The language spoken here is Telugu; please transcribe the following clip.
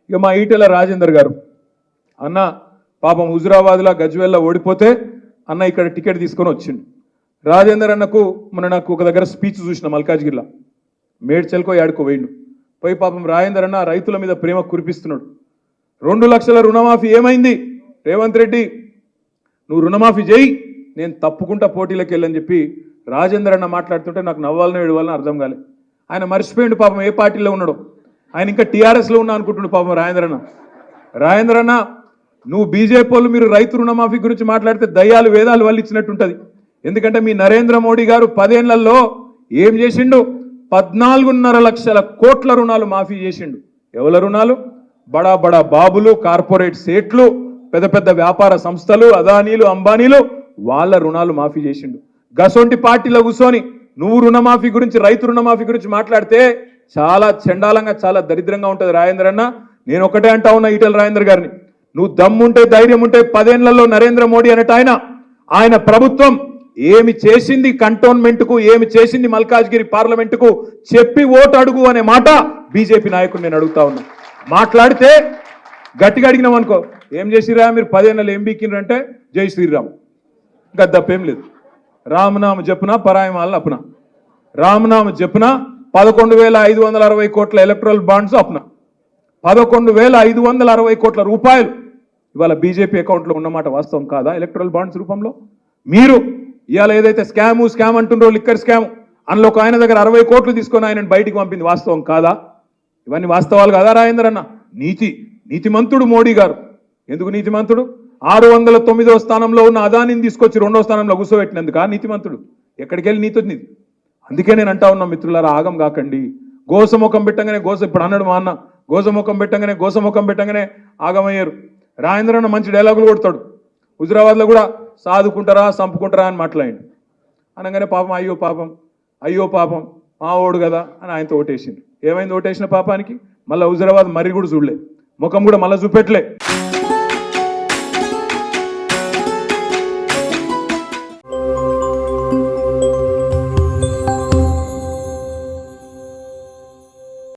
ఇక మా ఈటెల రాజేందర్ గారు అన్న పాపం హుజురాబాద్లో గజ్వేల్లో ఓడిపోతే అన్న ఇక్కడ టికెట్ తీసుకొని వచ్చిండు. రాజేందర్ అన్నకు నాకు ఒక దగ్గర స్పీచ్ చూసిన మల్కాజ్గిరిలో, మేడ్చల్కో యాడుకో వేయండు. పోయి పాపం రాజేందర్ అన్న రైతుల మీద ప్రేమ కురిపిస్తున్నాడు. 2 లక్షల రుణమాఫీ ఏమైంది? రేవంత్ రెడ్డి నువ్వు రుణమాఫీ చేయి, నేను తప్పుకుంటా పోటీలకు వెళ్ళని చెప్పి రాజేందర్ అన్న మాట్లాడుతుంటే నాకు నవ్వాలని ఏడవాలని అర్థం కాలేదు. ఆయన మర్చిపోయిండు పాపం ఏ పార్టీలో ఉన్నాడో. ఆయన ఇంకా టీఆర్ఎస్లో ఉన్నా అనుకుంటుండు పాపం రాజేందర్ అన్న నువ్వు బీజేపీ వాళ్ళు మీరు రైతు రుణమాఫీ గురించి మాట్లాడితే దయ్యాలు వేదాలు వల్లిచ్చినట్టుంటుంది. ఎందుకంటే మీ నరేంద్ర మోడీ గారు 10 ఏళ్లలో ఏం చేసిండు? 14.5 లక్షల కోట్ల రుణాలు మాఫీ చేసిండు. ఎవల రుణాలు? బడా బడా బాబులు, కార్పొరేట్ సేట్లు, పెద్ద పెద్ద వ్యాపార సంస్థలు, అదానీలు, అంబానీలు, వాళ్ళ రుణాలు మాఫీ చేసిండు. గసొంటి పార్టీలో కూర్చొని నువ్వు రుణమాఫీ గురించి, రైతు రుణమాఫీ గురించి మాట్లాడితే చాలా చండాలంగా, చాలా దరిద్రంగా ఉంటుంది రాజేందర్ అన్న. నేను ఒకటే అంటా ఉన్నా ఈటెల రాజేందర్ గారిని, నువ్వు దమ్ముంటే ధైర్యం ఉంటే 10 ఏళ్లలో నరేంద్ర మోడీ అనట ఆయన ప్రభుత్వం ఏమి చేసింది కంటోన్మెంట్కు, ఏమి చేసింది మల్కాజ్గిరి పార్లమెంటుకు చెప్పి ఓటు అడుగు అనే మాట బీజేపీ నాయకుడు నేను అడుగుతా ఉన్నా. మాట్లాడితే గట్టిగా అడిగినాం అనుకో, ఏం చేసిరా మీరు 10 ఏళ్ళు ఏం బీకిండ్రంటే జై శ్రీరామ్, గద్దప్పేం లేదు. రామనామ జపున పరాయమాలను అప్పున, రామనామ జపున 11,560 కోట్ల ఎలక్ట్రల్ బాండ్స్ అప్పున 11,560 కోట్ల రూపాయలు ఇవాళ బీజేపీ అకౌంట్లో ఉన్నమాట వాస్తవం కాదా? ఎలక్ట్రల్ బాండ్స్ రూపంలో మీరు ఇవాళ ఏదైతే స్కామ్ అంటుండ్రో, లిక్కర్ స్కామ్, అందులో ఒక ఆయన దగ్గర 60 కోట్లు తీసుకొని ఆయనను బయటికి పంపింది వాస్తవం కాదా? ఇవన్నీ వాస్తవాలు కాదా రాజేందర్ అన్న? నీతిమంతుడు మోడీ గారు. ఎందుకు నీతిమంతుడు? 609వ స్థానంలో ఉన్న అదానిని తీసుకొచ్చి 2వ స్థానంలో కూర్చోబెట్టినందుకు నీతిమంతుడు. ఎక్కడికి వెళ్ళి నీతి ఉంది? అందుకే నేను అంటా ఉన్నా మిత్రులారా, ఆగం కాకండి. గోసముఖం పెట్టంగానే ఇప్పుడు అన్నాడు మా అన్న, గోసముఖం పెట్టంగానే ఆగమయ్యారు. రాజేంద్ర అన్న మంచి డైలాగులు కొడతాడు. హుజురాబాద్లో కూడా సాదుకుంటారా చంపుకుంటారా అని మాట్లాడిండు. అనగానే పాపం అయ్యో పాపం మా ఓడు కదా అని ఆయనతో ఓటేసింది. ఏమైంది ఓటేసిన పాపానికి? మళ్ళీ హుజురాబాద్ మరి కూడా చూడలే, ముఖం కూడా మళ్ళీ చూపెట్టలే.